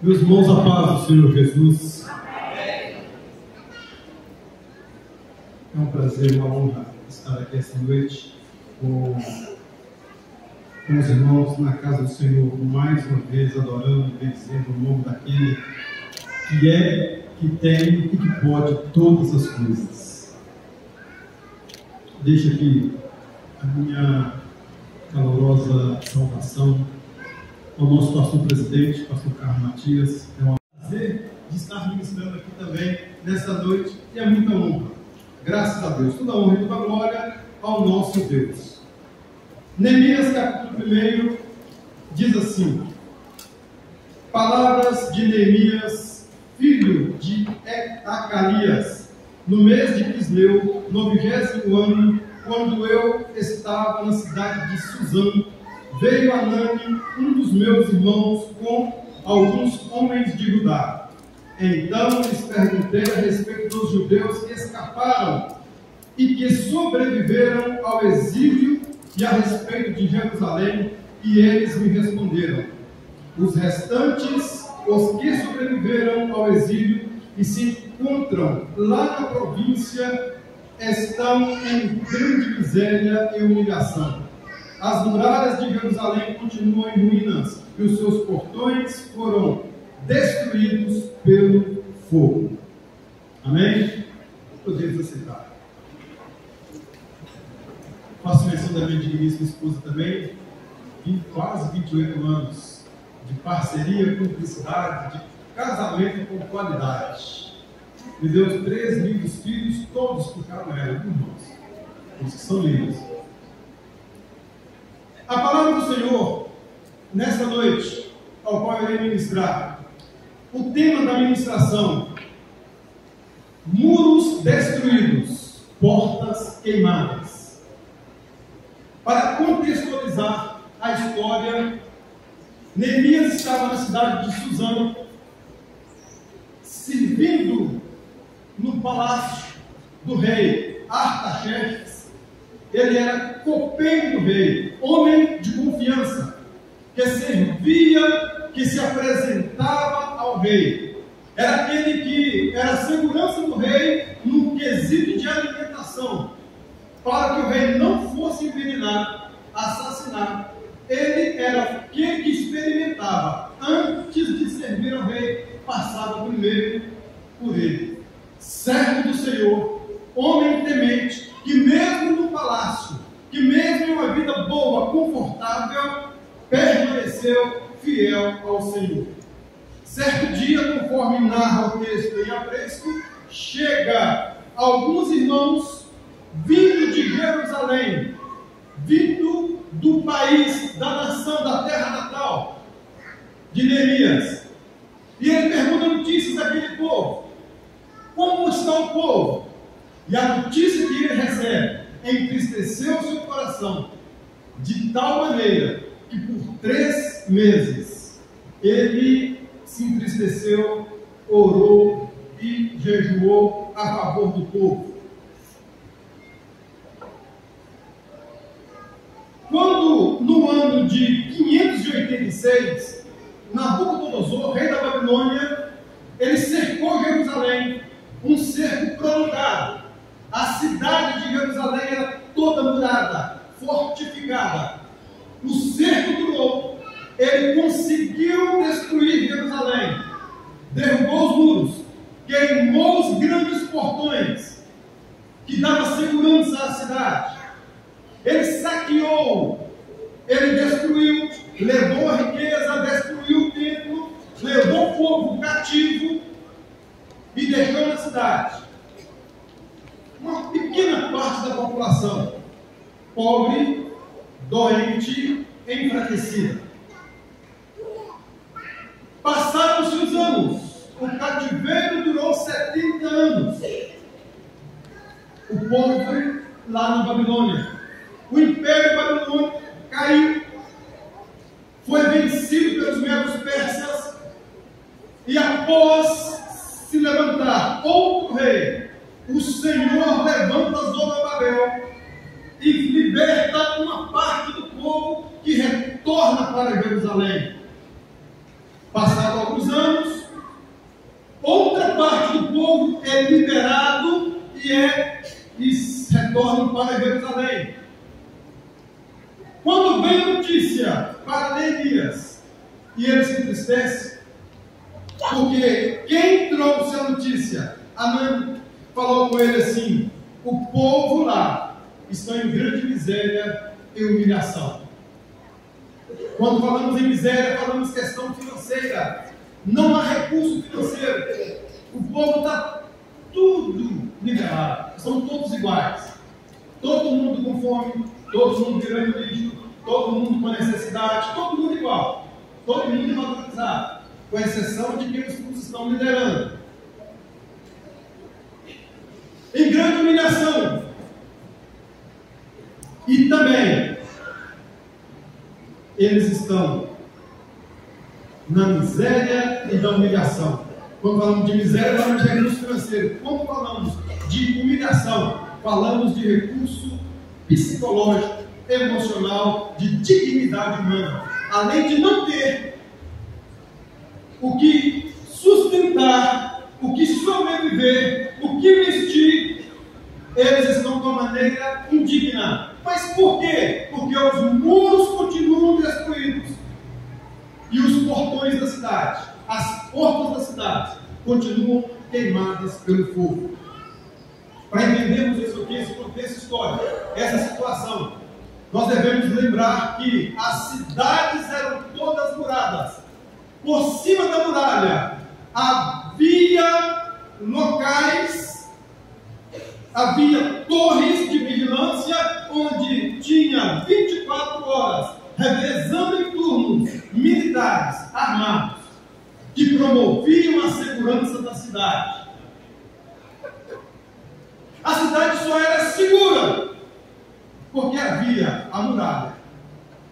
Meus irmãos, a paz do Senhor Jesus. É um prazer, uma honra estar aqui esta noite com os irmãos na casa do Senhor, mais uma vez adorando e bendizendo o nome daquele que é, que tem e que pode todas as coisas. Deixa aqui a minha calorosa saudação ao nosso pastor presidente, pastor Carlos Matias. É um prazer de estar ministrando aqui também nesta noite e é muita honra. Graças a Deus, toda honra e toda glória ao nosso Deus. Neemias capítulo 1 diz assim: palavras de Neemias, filho de Acalias, no mês de Quisleu, no 20º ano, quando eu estava na cidade de Suzã, veio Anani, um dos meus irmãos, com alguns homens de Judá. Então lhes perguntei a respeito dos judeus que escaparam e que sobreviveram ao exílio e a respeito de Jerusalém, e eles me responderam: os restantes, os que sobreviveram ao exílio e se encontram lá na província, estão em grande miséria e humilhação. As muralhas de Jerusalém continuam em ruínas e os seus portões foram destruídos pelo fogo. Amém? Podemos aceitar. Faço menção da minha digníssima esposa também, em quase 28 anos de parceria, cumplicidade, de casamento com qualidade. Me deu 3 lindos filhos, todos por causa dela, irmãos. Os que são lindos. A palavra do Senhor, nesta noite, ao qual eu irei ministrar, o tema da ministração: muros destruídos, portas queimadas. Para contextualizar a história, Neemias estava na cidade de Suzã, servindo no palácio do rei Artaxerxes. Ele era copeiro do rei, homem de confiança, que servia, que se apresentava ao rei. Era aquele que era a segurança do rei no quesito de alimentação, para que o rei não fosse envenenado, assassinado. Ele era aquele que experimentava, antes de servir ao rei, passava primeiro por ele. Servo do Senhor, homem temente, que mesmo no palácio, que mesmo em uma vida boa, confortável, permaneceu fiel ao Senhor. Certo dia, conforme narra o texto em apreço, chega alguns irmãos vindo de Jerusalém, vindo do país, da nação, da terra natal de Neemias, e ele pergunta notícias daquele povo. Como está o povo? E a notícia que ele recebe entristeceu o seu coração de tal maneira que por 3 meses ele se entristeceu, orou e jejuou a favor do povo. Quando no ano de 586, Nabucodonosor, rei da Babilônia, ele cercou Jerusalém, um cerco prolongado. A cidade de Jerusalém era toda murada, fortificada. O cerco durou. Ele conseguiu destruir Jerusalém, derrubou os muros, queimou os grandes portões que davam segurança à cidade. Ele saqueou, ele destruiu, levou a riqueza, destruiu o templo, levou o povo cativo e deixou na cidade uma pequena parte da população, pobre, doente, enfraquecida. Passaram-se os anos, o cativeiro durou 70 anos. O povo lá na Babilônia, o império babilônico caiu, foi vencido pelos medos persas, e após se levantar outro rei, o Senhor levanta Zorobabel e liberta uma parte do povo que retorna para Jerusalém. Passados alguns anos, liberado e retornam para Jerusalém. Quando vem a notícia para Neemias, e ele se entristece, porque quem trouxe a notícia? Anã falou com ele assim: o povo lá está em grande miséria e humilhação. Quando falamos em miséria, falamos questão financeira. Não há recurso financeiro. O povo está tudo nivelado. São todos iguais. Todo mundo com fome, todo mundo virando lixo, todo mundo com necessidade, todo mundo igual. Todo mundo desvalorizado, com exceção de quem os estão liderando. Em grande humilhação. E também, eles estão na miséria e na humilhação. Quando falamos de miséria, falamos de recurso financeiro. Quando falamos de humilhação, falamos de recurso psicológico, emocional, de dignidade humana. Além de não ter o que sustentar, o que sobreviver, o que vestir, eles estão de uma maneira indigna. Mas por quê? Porque os muros continuam destruídos e os portões da cidade, as portas da cidade, continuam queimadas pelo fogo. Para entendermos isso aqui, esse contexto histórico, essa situação, nós devemos lembrar que as cidades eram todas muradas. Por cima da muralha havia locais, havia torres de vigilância, onde tinha 24 horas, revezando em turnos, militares armados, que promoviam a segurança da cidade. A cidade só era segura porque havia a muralha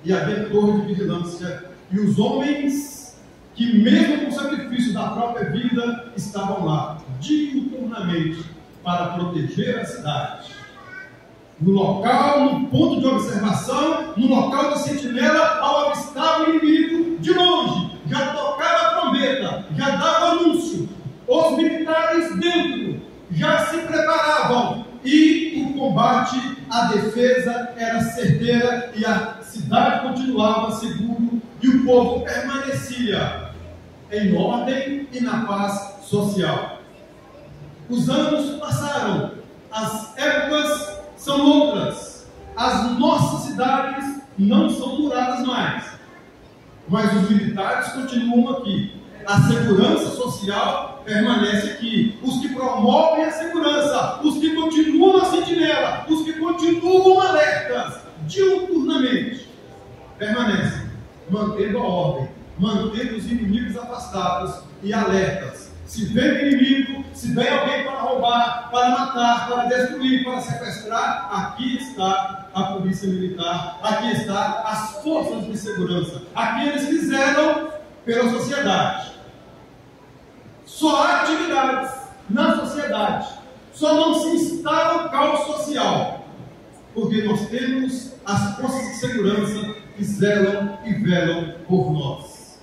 e havia torre de vigilância, e os homens que, mesmo com o sacrifício da própria vida, estavam lá diuturnamente para proteger a cidade. No local, no ponto de observação, no local da sentinela, ao avistar o inimigo de longe, já tocava a trombeta, já dava anúncio. Os militares dentro já se preparavam e o combate, a defesa era certeira e a cidade continuava segura e o povo permanecia em ordem e na paz social. Os anos passaram, as épocas são outras, as nossas cidades não são muradas mais, mas os militares continuam aqui, a segurança social permanece aqui, os que promovem a segurança, os que continuam na sentinela, os que continuam alertas diuturnamente, permanecem, mantendo a ordem, mantendo os inimigos afastados e alertas. Se vem o inimigo, se vem alguém para roubar, para matar, para destruir, para sequestrar, aqui está a polícia militar, aqui está as forças de segurança. Aqui eles fizeram pela sociedade. Só há atividades na sociedade, só não se instala o caos social, porque nós temos as forças de segurança que zelam e velam por nós.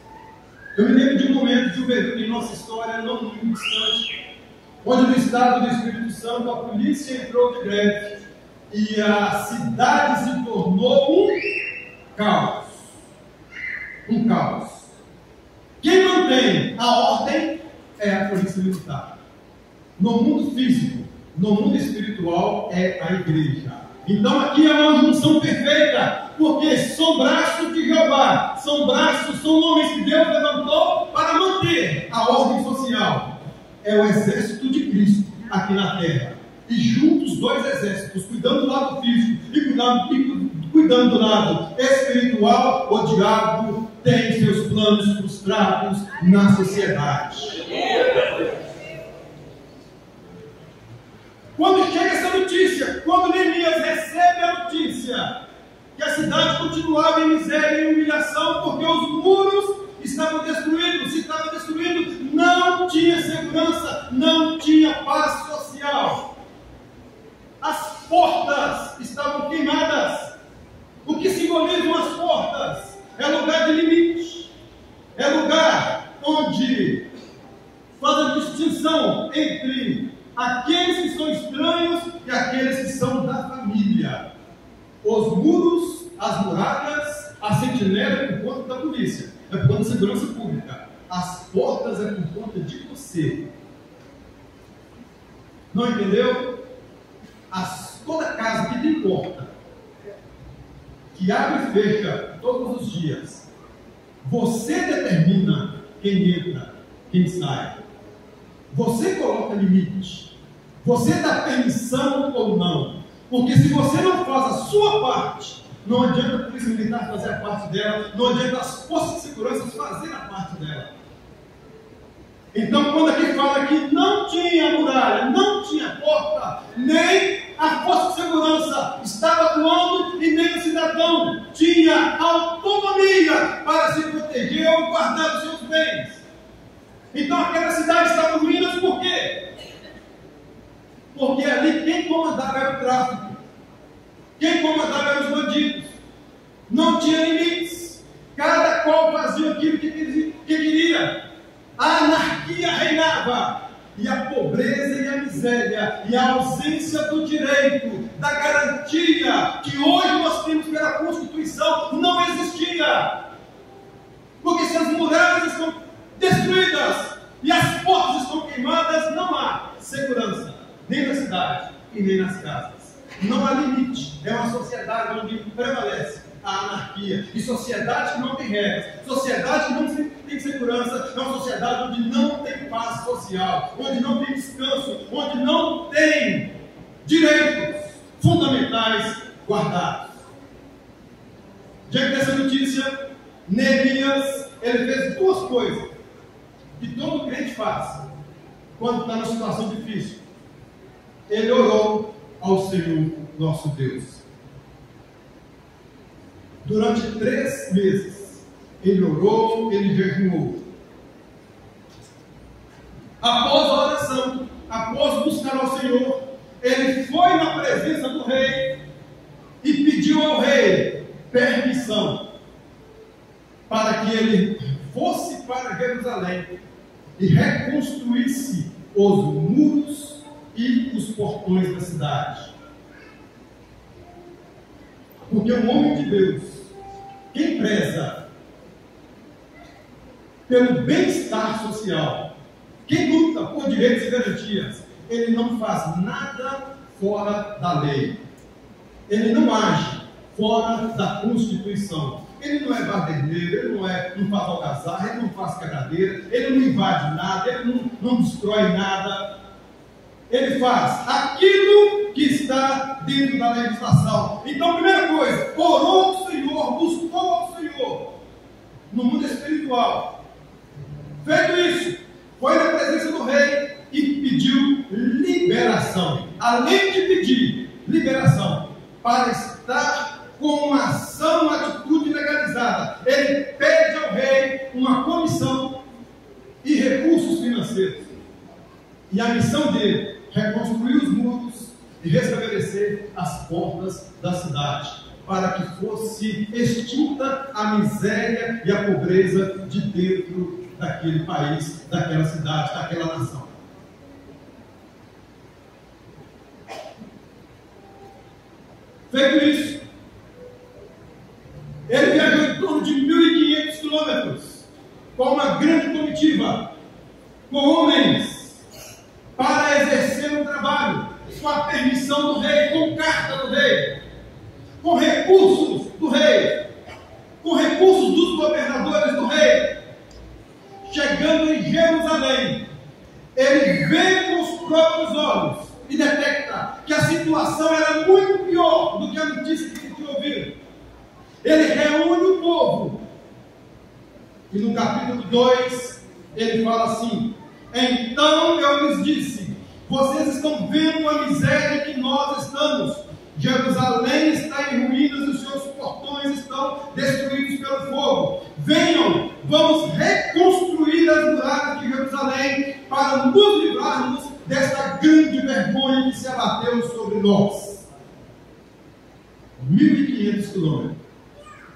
Eu me lembro de um momento de juventude em nossa história, não muito distante, onde no estado do Espírito Santo a polícia entrou de greve e a cidade se tornou um caos. Um caos. Quem mantém a ordem é a polícia militar. No mundo físico, no mundo espiritual, é a igreja. Então aqui é uma junção perfeita, porque são braços de Jeová, são homens que Deus levantou para manter a ordem social. É o exército de Cristo aqui na terra. E juntos dois exércitos, cuidando do lado físico e cuidando do lado espiritual, o diabo tem seus planos frustrados na sociedade. Quando chega essa notícia, quando Neemias recebe a notícia que a cidade continuava em miséria e humilhação, porque os muros estavam destruídos, se estavam destruindo, não tinha segurança, não tinha paz social. As portas estavam queimadas. O que simbolizam as portas? É lugar de limite, é lugar onde faz a distinção entre aqueles que são estranhos e aqueles que são da família. Os muros, as muralhas, a sentinela é por conta da polícia, é por conta da segurança pública. As portas é por conta de você. Não entendeu? Toda casa que tem porta, que abre e fecha todos os dias, você determina quem entra, quem sai. Você coloca limite. Você dá permissão ou não. Porque se você não faz a sua parte, não adianta a polícia militar fazer a parte dela, não adianta as forças de segurança fazer a parte dela. Então, quando aqui fala que não tinha muralha, não tinha porta, nem a força de segurança estava atuando e nem o cidadão tinha autonomia para se proteger ou guardar os seus bens. Então, aquela cidade estava em ruínas por quê? Porque ali quem comandava era o tráfico, quem comandava eram os bandidos, não tinha limites, cada qual fazia aquilo que queria. A anarquia reinava, e a pobreza e a miséria, e a ausência do direito, da garantia que hoje nós temos pela Constituição, não existia. Porque se as muralhas estão destruídas e as portas estão queimadas, não há segurança, nem na cidade e nem nas casas. Não há limite. É uma sociedade onde prevalece a anarquia. E sociedade que não tem regras, sociedade que não tem segurança, é uma sociedade onde não tem paz social, onde não tem descanso, onde não tem direitos fundamentais guardados. Diante dessa notícia, Neemias, ele fez duas coisas que todo crente faz quando está numa situação difícil. Ele orou ao Senhor nosso Deus. Durante 3 meses, ele orou, ele jejuou. Após a oração, após buscar ao Senhor, ele foi na presença do rei e pediu ao rei permissão para que ele fosse para Jerusalém e reconstruísse os muros e os portões da cidade. Porque o homem de Deus, quem preza pelo bem-estar social, quem luta por direitos e garantias, ele não faz nada fora da lei. Ele não age fora da Constituição. Ele não é baderneiro, ele não faz algazarra, ele não faz quebradeira, ele não invade nada, ele não destrói nada. Ele faz aquilo que está dentro da legislação. Então, primeira coisa, orou ao Senhor, buscou ao Senhor no mundo espiritual. Feito isso, foi na presença do rei e pediu liberação. Além de pedir liberação para estar com uma ação, uma atitude legalizada, ele pede ao rei uma comissão e recursos financeiros. E a missão dele, reconstruir os muros e restabelecer as portas da cidade, para que fosse extinta a miséria e a pobreza de dentro daquele país, daquela cidade, daquela nação. Feito isso, ele viajou em torno de 1.500 quilômetros com uma grande comitiva, com homens, para exercer um trabalho, com a permissão do rei, com carta do rei, com recursos do rei, com recursos dos governadores do rei. Chegando em Jerusalém, ele vê com os próprios olhos e detecta que a situação era muito pior do que a notícia que ele tinha ouvido. Ele reúne o povo e no capítulo 2 ele fala assim: então eu lhes disse, vocês estão vendo a miséria que nós estamos. Jerusalém está em ruínas e os seus portões estão destruídos pelo fogo. Venham, vamos reconstruir as muralhas de Jerusalém para nos livrarmos desta grande vergonha que se abateu sobre nós. 1.500 quilômetros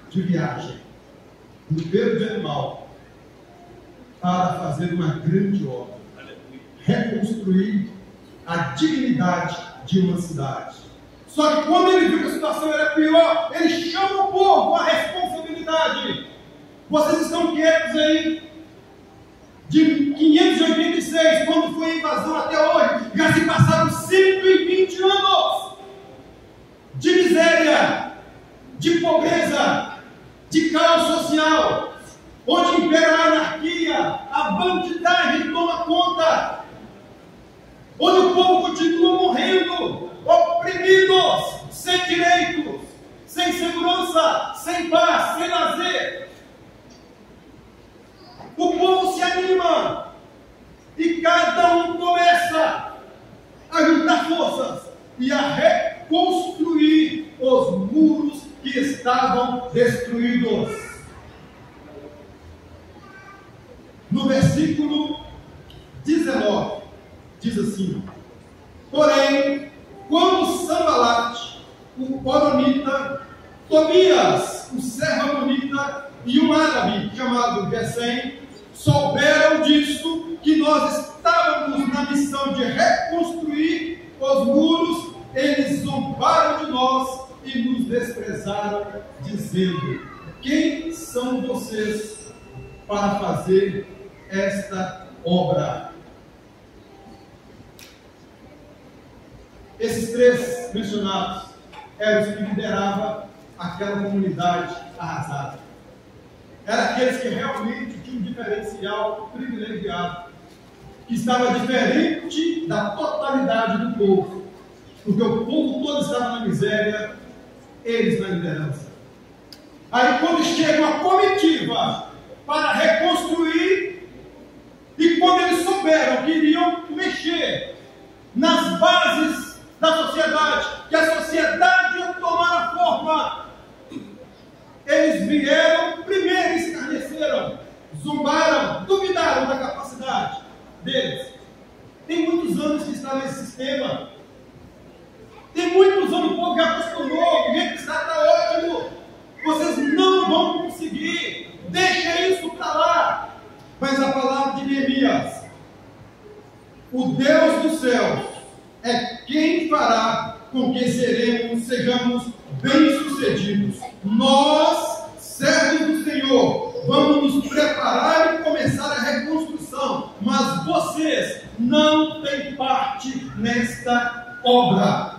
de viagem, no pelo de animal, para fazer uma grande obra, reconstruir a dignidade de uma cidade. Só que quando ele viu que a situação era pior, ele chama o povo à responsabilidade. Vocês estão quietos aí? De 586, quando foi a invasão até hoje, já se passaram 120 anos de miséria, de pobreza, de caos social, onde impera a anarquia, a bandidagem toma conta, onde o povo continua morrendo, oprimidos, sem direitos, sem segurança, sem paz, sem lazer. O povo se anima e cada um começa a juntar forças e a reconstruir os muros que estavam destruídos. No versículo 19, diz assim: porém, quando Sanbalate, o horonita, Tobias, o servo-amonita, e um árabe chamado Gesem souberam disso, que nós estávamos na missão de reconstruir os muros, eles zombaram de nós e nos desprezaram, dizendo: quem são vocês para fazer esta obra? Esses três mencionados eram os que lideravam aquela comunidade arrasada. Eram aqueles que realmente tinham um diferencial privilegiado, que estava diferente da totalidade do povo, porque o povo todo estava na miséria, eles na liderança. Aí quando chega uma comitiva para reconstruir, e quando eles souberam que iriam mexer nas bases da sociedade, que a sociedade ia tomar a forma, eles vieram primeiro, escarneceram, zombaram, duvidaram da capacidade deles. Tem muitos anos que está nesse sistema. Tem muitos anos o povo já acostumou, o jeito que está ótimo. Vocês não vão conseguir, deixa isso para lá. Mas a palavra de Neemias: o Deus dos céus é quem fará com que sejamos bem-sucedidos. Nós, servos do Senhor, vamos nos preparar e começar a reconstrução, mas vocês não têm parte nesta obra.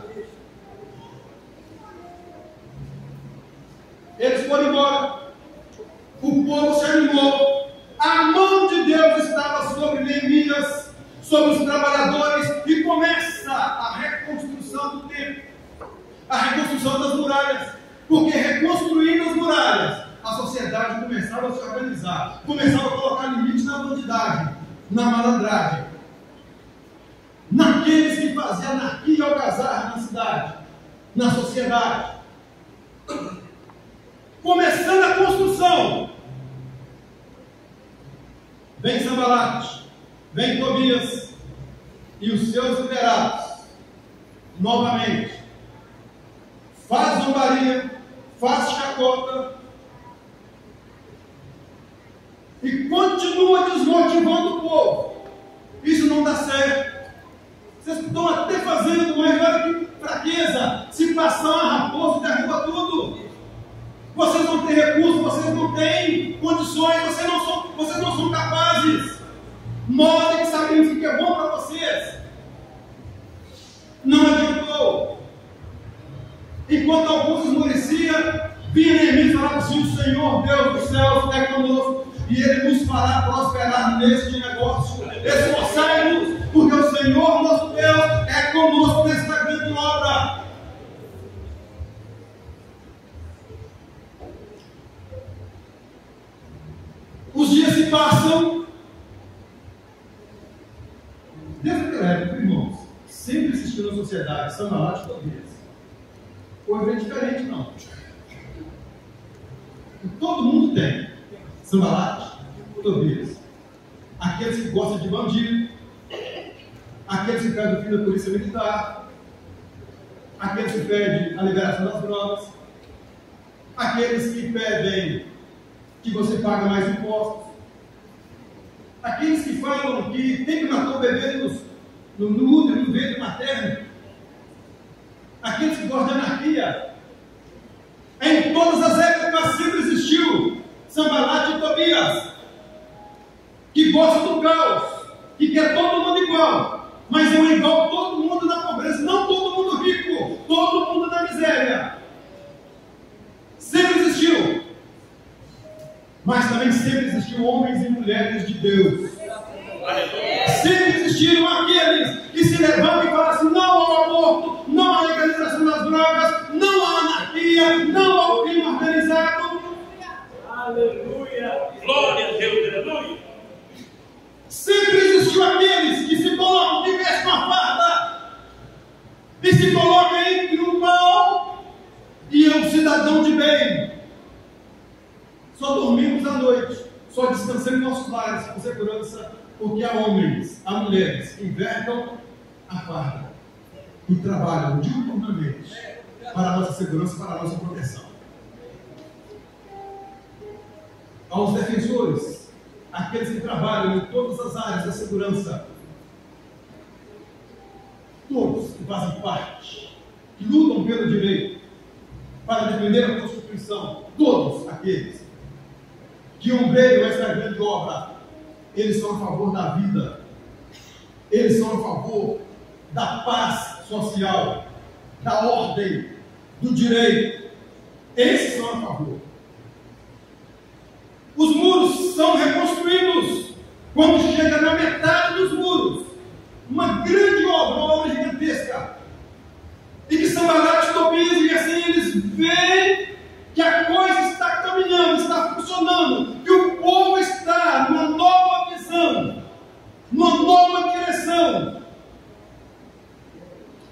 Eles foram embora, o povo se animou, a mão de Deus estava sobre Neemias, sobre os trabalhadores, e começa a reconstrução do templo, a reconstrução das muralhas, porque reconstruindo as muralhas, a sociedade começava a se organizar, começava a colocar limite na bandidagem, na malandragem, naqueles que faziam anarquia e algazarra na cidade, na sociedade. Começando a construção, vem Sanbalate, vem Tobias e os seus liderados, novamente, faz zombaria, faz chacota e continua desmotivando o povo. Isso não dá certo. Vocês estão até fazendo, mas olha que fraqueza. Se passar uma raposa, derruba tudo. Vocês não têm recursos, vocês não têm condições, vocês não são capazes. Nós é que sabemos o que é bom para vocês. Não adiantou. Enquanto alguns esmoreciam, vinha Neemias e falava assim: o Senhor Deus dos céus é conosco, e Ele nos fará prosperar neste negócio. Esforçai-nos, porque o Senhor nosso Deus é conosco nesta grande obra. Os dias se passam. Desde aquela época, irmãos, sempre existiu na sociedade Sanbalate e Tobias. Hoje é diferente, não. Todo mundo tem Sanbalate, Tobias. Aqueles que gostam de bandido, aqueles que pedem o fim da polícia militar, aqueles que pedem a liberação das drogas, aqueles que pedem que você pague mais impostos, aqueles que falam que tem que matar o bebê no útero, no ventre materno. Aqueles que gostam de anarquia. Em todas as épocas sempre existiu Sanbalate e Tobias, que gostam do caos, que quer todo mundo igual, mas não é igual todo mundo na pobreza, não todo mundo rico, todo mundo na miséria. Sempre existiu, mas também sempre existiu homens e mulheres de Deus. Sempre existiram aqueles que se levantam e falam assim: não ao aborto, não à legalização das drogas, não à anarquia, não ao crime organizado. Aleluia! Glória a Deus, aleluia! Sempre existiu aqueles que se colocam, que vestem uma farda e se colocam entre o mal e o cidadão de bem. Só dormimos à noite, só descansamos em nossos lares com segurança, porque há homens, há mulheres que envergam a farda e trabalham diuturnamente para a nossa segurança, para a nossa proteção. Aos defensores, aqueles que trabalham em todas as áreas da segurança, todos que fazem parte, que lutam pelo direito, para defender a Constituição, todos aqueles que ombreiam essa grande obra, eles são a favor da vida, eles são a favor da paz social, da ordem, do direito. Esses são a favor. Os muros são reconstruídos. Quando chega na metade dos muros, uma grande obra, uma obra gigantesca, e que Sanbalate e Tobias, e assim eles veem que a coisa está caminhando, está funcionando, que o povo está numa nova visão, numa nova direção.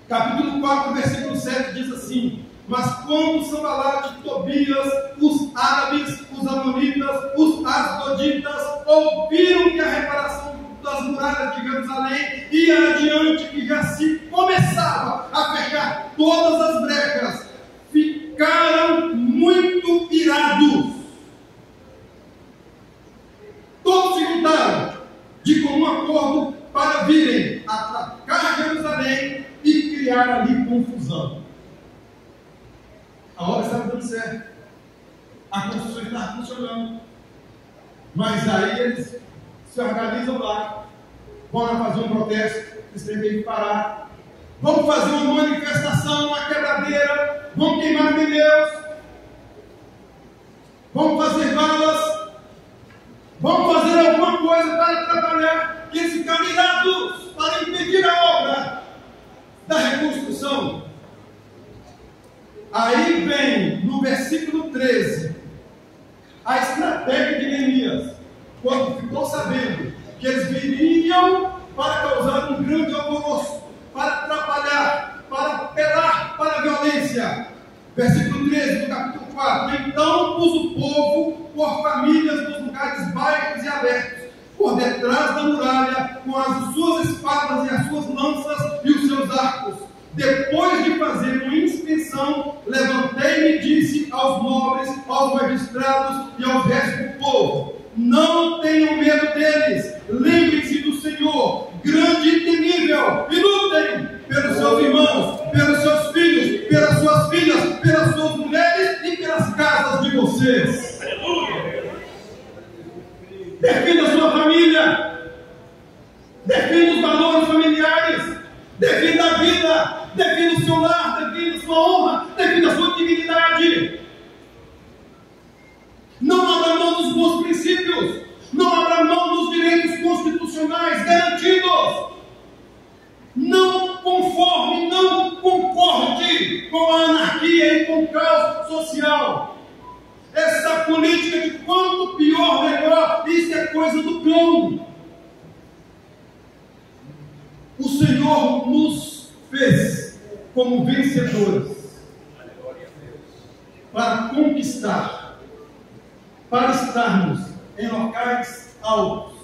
Capítulo 4, versículo 7 diz assim: mas quando Sanbalate e Tobias, os árabes, os amonitas, os asdoditas, ouviram que a reparação das muralhas de Jerusalém ia adiante, que já se começava a fechar todas as brechas, ficaram muito irados. Todos se juntaram de comum acordo para virem atacar Jerusalém e criar ali confusão. A obra estava dando certo, a construção estava funcionando, mas aí eles se organizam lá, vão fazer um protesto, eles têm que parar, vão fazer uma manifestação, uma quebradeira, vão queimar pneus, vão fazer valas, vão fazer alguma coisa para atrapalhar, que eles ficaram irados para impedir a obra da reconstrução. Aí vem, no versículo 13, a estratégia de Neemias, quando ficou sabendo que eles viriam para causar um grande alvoroço, para atrapalhar, para apelar para a violência. Versículo 13 do capítulo 4: então pus o povo por famílias nos lugares baixos e abertos, por detrás da muralha, com as suas espadas e as suas lanças e os seus arcos. Depois de fazer uma inspeção, levantei-me e disse aos nobres, aos magistrados e ao resto do povo: não tenham medo deles, lembrem-se do Senhor, grande e temível, e lutem pelos seus irmãos, pelos seus filhos, pelas suas filhas, pelas suas mulheres e pelas casas de vocês. Defenda a sua família, defenda os valores familiares, defenda a vida, defenda o seu lar, defenda a sua honra, defenda a sua dignidade. Não abra mão dos bons princípios, não abra mão dos direitos constitucionais garantidos. Não conforme, não concorde com a anarquia e com o caos social. Essa política de quanto pior, melhor, isso é coisa do cão. O Senhor nos fez como vencedores para conquistar, para estarmos em locais altos,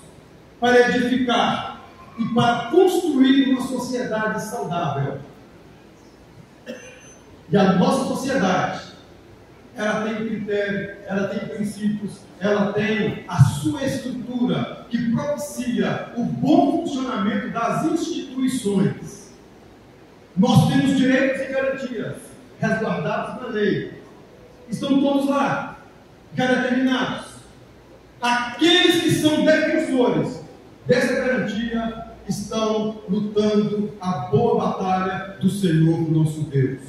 para edificar e para construir uma sociedade saudável. E a nossa sociedade, ela tem critério, ela tem princípios, ela tem a sua estrutura que propicia o bom funcionamento das instituições instituições. Nós temos direitos e garantias resguardados na lei. Estão todos lá, já determinados. Aqueles que são defensores dessa garantia estão lutando a boa batalha do Senhor nosso Deus.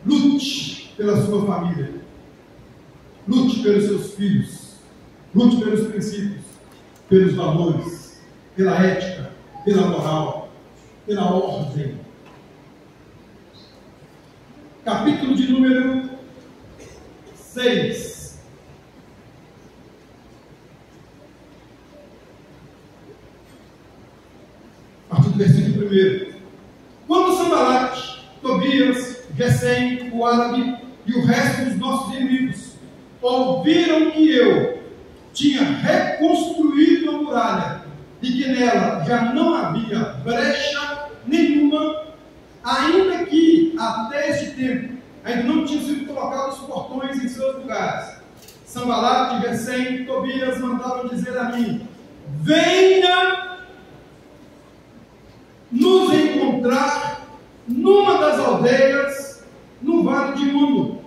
Lute pela sua família. Lute pelos seus filhos. Lute pelos princípios, pelos valores, pela ética, pela moral, pela ordem. Capítulo de número 6. A partir do versículo 1. Quando Sanbalate, Tobias, Gesem, o árabe e o resto dos nossos inimigos ouviram que eu tinha reconstruído a muralha e que nela já não havia brecha nenhuma, ainda que até este tempo ainda não tinham sido colocados os portões em seus lugares, Sanbalate, Gesem e Tobias mandaram dizer a mim: venha nos encontrar numa das aldeias no Vale de Mundo.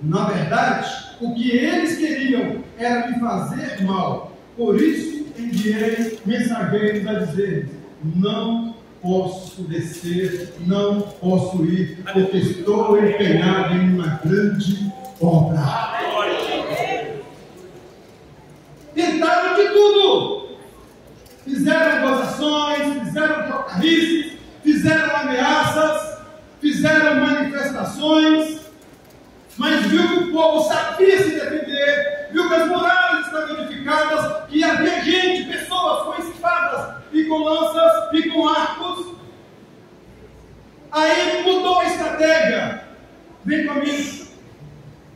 Na verdade, o que eles queriam era me fazer mal. Por isso enviei mensageiros a dizer: não posso descer, não posso ir, porque estou empenhado em uma grande obra. Tentaram de tudo. Fizeram gozações, fizeram trocarices, fizeram ameaças, fizeram manifestações, mas viu que o povo sabia se defender, viu que as muralhas estavam edificadas, que havia gente, pessoas com espadas e com lanças e com arcos. Aí mudou a estratégia. Vem comigo,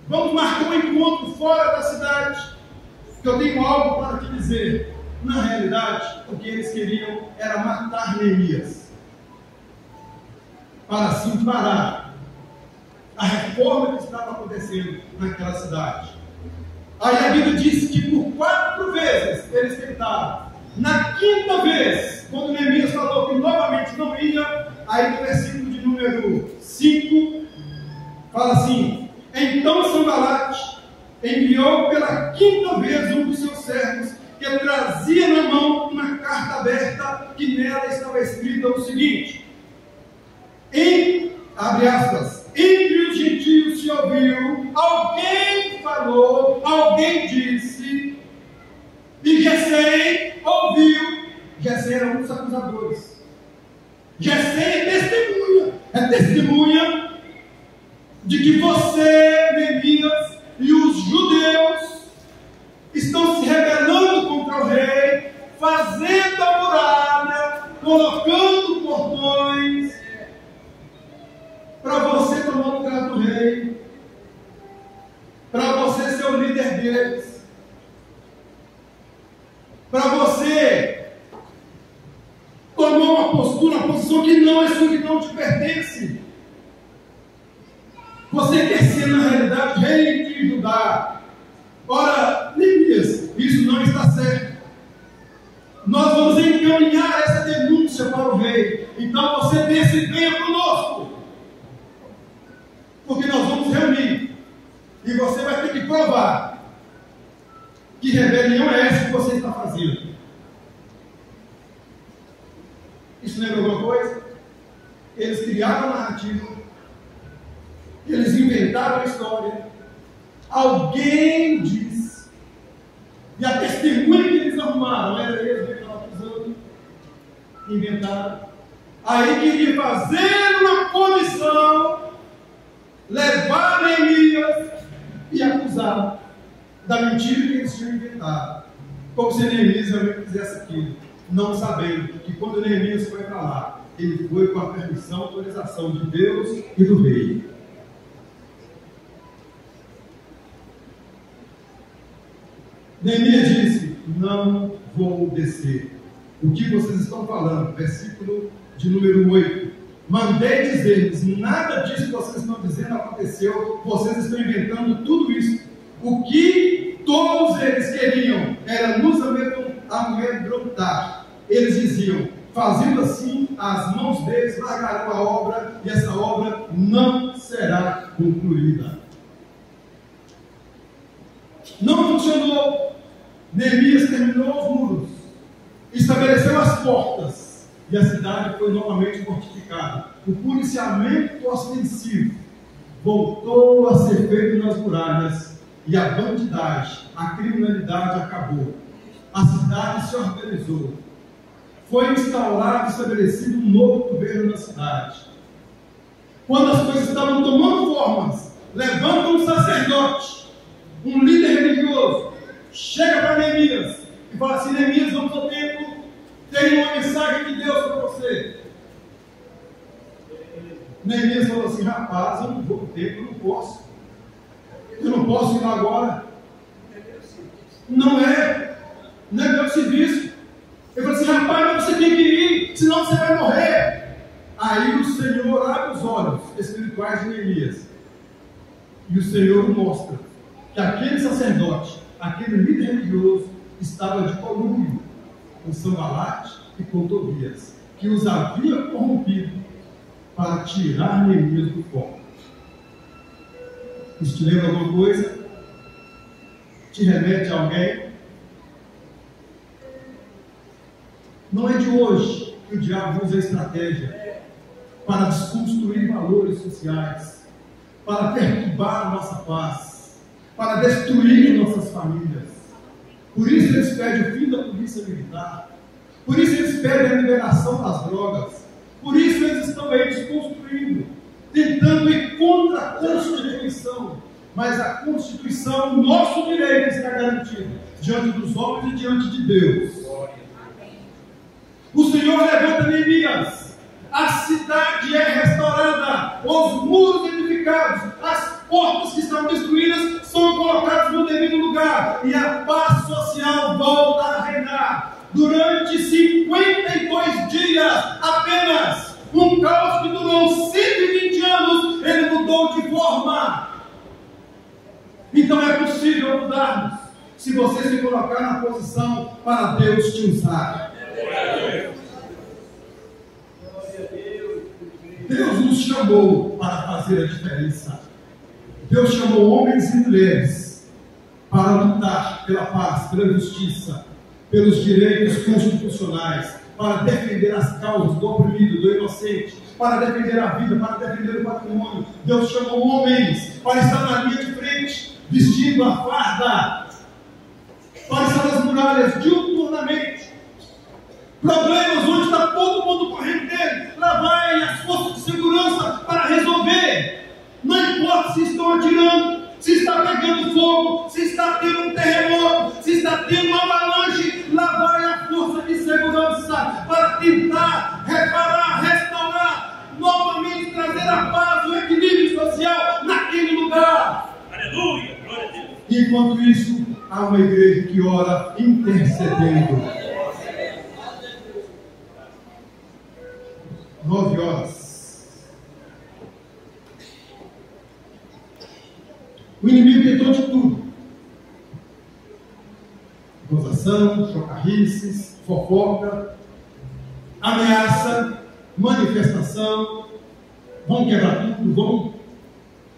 vamos marcar um encontro fora da cidade, que eu tenho algo para te dizer. Na realidade, o que eles queriam era matar Neemias, para assim parar a reforma que estava acontecendo naquela cidade. Aí a Bíblia diz que por 4 vezes eles tentaram. Na 5ª vez, quando Neemias falou que novamente não ia, aí no versículo de número 5, fala assim: então Sanbalate enviou pela 5ª vez um dos seus servos, que trazia na mão uma carta aberta, que nela estava escrito o seguinte: abre aspas, entre os gentios se ouviu, alguém falou, alguém disse, e Gesem ouviu. Gesem era um dos acusadores. Gesem é testemunha de que você, Neemias, e os judeus estão se rebelando contra o rei, fazendo a muralha, colocando portões, para você tomar o lugar do rei, para você ser o líder deles, para você tomar uma postura, uma posição que não é sua, que não te pertence. Você quer ser, na realidade, rei de Judá. Ora, Neemias, isso não está certo. Nós vamos encaminhar essa denúncia para o rei. Então você desce e venha conosco, porque nós vamos reunir, e você vai ter que provar que rebelião é essa que você está fazendo. Isso lembra alguma coisa? Eles criaram a narrativa, eles inventaram a história, alguém diz, e a testemunha que eles arrumaram era eles que estavam acusando, inventaram. Aí queria fazer uma comissão, levar Neemias e acusar da mentira que eles tinham inventado, como se Neemias realmente fizesse aquilo, não sabendo que quando Neemias foi para lá, ele foi com a permissão e autorização de Deus e do rei. Neemias disse: não vou descer. O que vocês estão falando? Versículo de número 8. Mandei dizer-lhes: nada disso que vocês estão dizendo aconteceu, vocês estão inventando tudo isso. O que todos eles queriam era nos amedrontar amedrontar. Eles diziam: fazendo assim, as mãos deles largarão a obra, e essa obra não será concluída. Não funcionou. Neemias terminou os muros, estabeleceu as portas, e a cidade foi novamente fortificada. O policiamento ostensivo voltou a ser feito nas muralhas, e a bandidagem, a criminalidade acabou. A cidade se organizou. Foi instaurado e estabelecido um novo governo na cidade. Quando as coisas estavam tomando formas, levanta um sacerdote, um líder religioso, chega para Neemias e fala assim: Neemias, vamos ao templo, tem uma mensagem de Deus para você. Neemias falou assim: rapaz, eu não vou para o templo, eu não posso ir lá agora. Não é meu serviço. Eu falei assim: rapaz, mas você tem que ir, senão você vai morrer. Aí o Senhor abre os olhos espirituais de Neemias, e o Senhor mostra que aquele sacerdote, aquele líder religioso, estava de conluio com Sanbalate e com Tobias, que os havia corrompido para tirar Neemias do foco. Isso te lembra alguma coisa? Te remete a alguém? Não é de hoje que o diabo usa a estratégia para desconstruir valores sociais, para perturbar a nossa paz, para destruir nossas famílias. Por isso eles pedem o fim da polícia militar, por isso eles pedem a liberação das drogas, por isso eles estão aí desconstruindo, tentando ir contra a Constituição. Mas a Constituição, o nosso direito está garantido diante dos homens e diante de Deus. O Senhor levanta Neemias, a cidade é restaurada, os muros edificados, as portas que estão destruídas são colocadas no devido lugar, e a paz social volta a reinar. Durante 52 dias apenas, um caos que durou 120 anos, ele mudou de forma. Então é possível mudarmos, se você se colocar na posição para Deus te usar. Deus nos chamou para fazer a diferença. Deus chamou homens e mulheres para lutar pela paz, pela justiça, pelos direitos constitucionais, para defender as causas do oprimido, do inocente, para defender a vida, para defender o patrimônio. Deus chamou homens para estar na linha de frente, vestindo a farda, para estar nas muralhas diuturnamente. Problemas onde está todo mundo correndo dele, lá vai as forças de segurança para resolver. Não importa se estão atirando, se está pegando fogo, se está tendo um terremoto, se está tendo uma avalanche, lá vai a força de segurança para tentar reparar, restaurar, novamente trazer a paz, o equilíbrio social naquele lugar. Aleluia! Glória a Deus! Enquanto isso, há uma igreja que ora intercedendo. 9 horas. O inimigo tentou de tudo: acusação, chocarrices, fofoca, ameaça, manifestação. Vão quebrar tudo, vão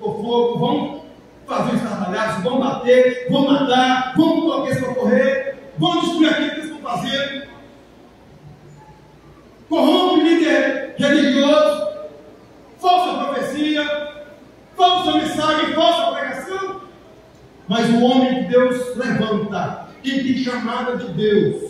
pôr fogo, vão fazer estardalhaços, vão bater, vão matar, vão colocar isso para correr, vão destruir aquilo que eles estão fazendo. Corrompe líder religioso, falsa profecia, falsa mensagem, falsa pregação. Mas o homem que Deus levanta, quem tem chamada de Deus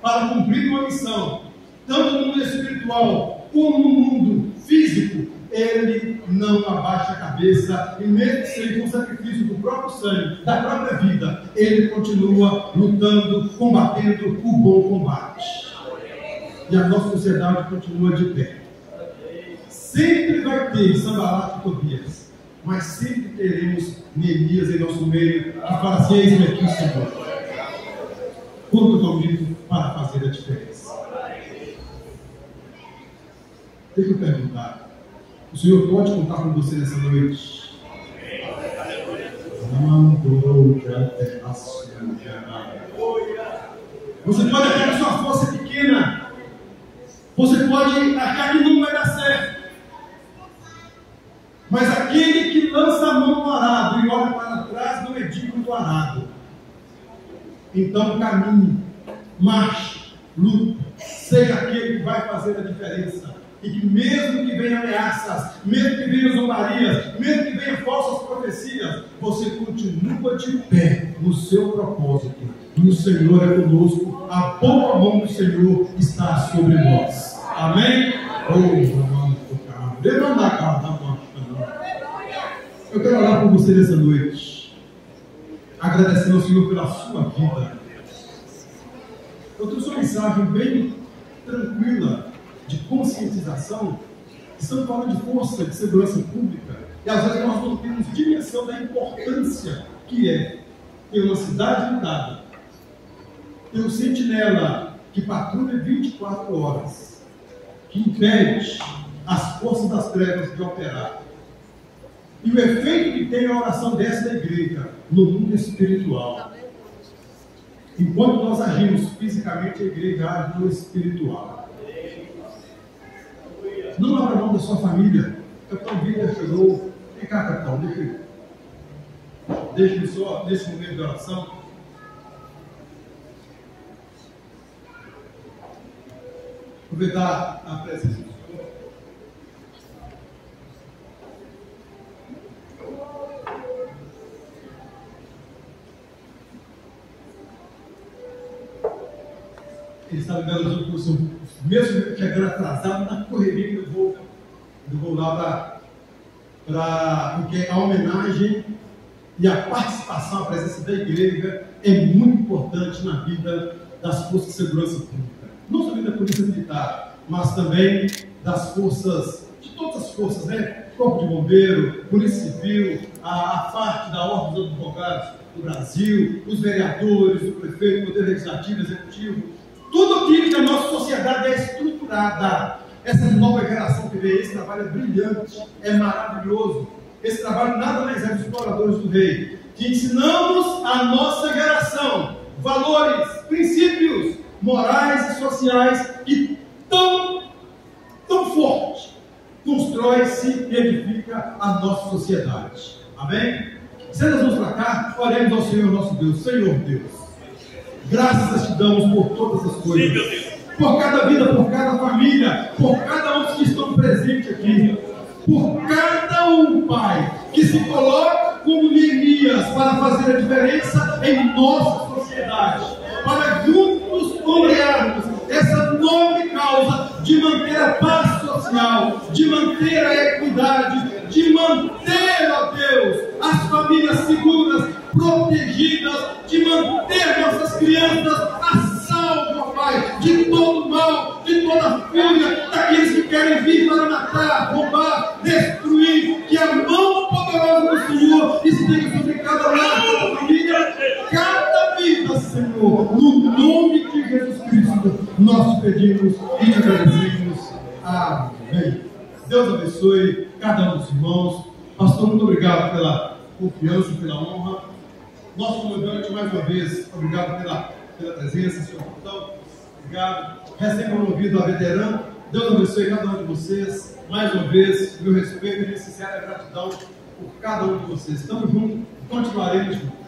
para cumprir uma missão, tanto no mundo espiritual como no mundo físico, ele não abaixa a cabeça, e mesmo que seja um sacrifício do próprio sangue, da própria vida, ele continua lutando, combatendo o bom combate. E a nossa sociedade continua de pé. Sempre vai ter Sanbalate e Tobias, mas sempre teremos Neemias em nosso meio, que fala assim: eis-me aqui, Senhor. Conta comigo para fazer a diferença. Deixa eu perguntar: o Senhor pode contar com você nessa noite? Mandou até a sua. Você pode achar que sua força é pequena. Você pode achar que não vai dar certo. Mas aquele que lança a mão no arado e olha para trás não é digno do arado. Então caminhe, marche, lute, seja aquele que vai fazer a diferença. E que mesmo que venham ameaças, mesmo que venham zombarias, mesmo que venham falsas profecias, você continua de pé no seu propósito. E o Senhor é conosco, a boa mão do Senhor está sobre nós. Amém? Eu quero orar por você nessa noite, agradecendo ao Senhor pela sua vida. Eu trouxe uma mensagem bem tranquila, de conscientização. Estamos falando de força de segurança pública, e às vezes nós não temos dimensão da importância que é ter uma cidade mudada, ter um sentinela que patrulha 24 horas, que impede as forças das trevas de operar. E o efeito que tem a oração dessa igreja no mundo espiritual. Enquanto nós agimos fisicamente, a igreja age no espiritual. Não abra mão da sua família. O capitão Vitor chegou. Vem cá, capitão, deixa-me só nesse momento de oração. Aproveitar a presença do Senhor. Ele estava me dando curso, mesmo chegando atrasado, na correria eu vou lá porque a homenagem e a participação, a presença da igreja é muito importante na vida das forças de segurança pública. Não somente da polícia militar, mas também das forças, de todas as forças, né? Corpo de bombeiro, polícia civil, a FARC, da Ordem dos Advogados do Brasil, os vereadores, o prefeito, o poder legislativo, executivo. Tudo aquilo que a nossa sociedade é estruturada. Essa nova geração que vê esse trabalho é brilhante, é maravilhoso. Esse trabalho nada mais é dos exploradores do rei, que ensinamos à nossa geração valores, princípios morais e sociais que tão forte constrói-se e edifica a nossa sociedade. Amém? Se nós vamos para cá, oremos ao Senhor nosso Deus. Senhor Deus, graças te damos por todas as coisas, por cada vida, por cada família, por cada um que estão presentes aqui, por cada um, Pai, que se coloca como Neemias para fazer a diferença em nossa sociedade, para juntos ombrearmos essa nobre causa de manter a paz social, de manter a equidade, de manter, ó Deus, as famílias seguras, protegidas, de manter nossas crianças a salvo, ó Pai, de todo mal, de toda fúria, daqueles que querem vir para matar, roubar, destruir, que a mão poderosa do Senhor esteja sobre cada lar, cada família, cada vida, Senhor, no nome de Jesus Cristo, nós pedimos e agradecemos. Amém. Deus abençoe cada um dos irmãos. Pastor, muito obrigado pela confiança, pela honra. Nosso comandante, mais uma vez, obrigado pela presença, senhor capitão. Obrigado. Recém-promovido a veterano. Deus abençoe cada um de vocês. Mais uma vez, meu respeito e minha sincera gratidão por cada um de vocês. Estamos juntos, continuaremos juntos.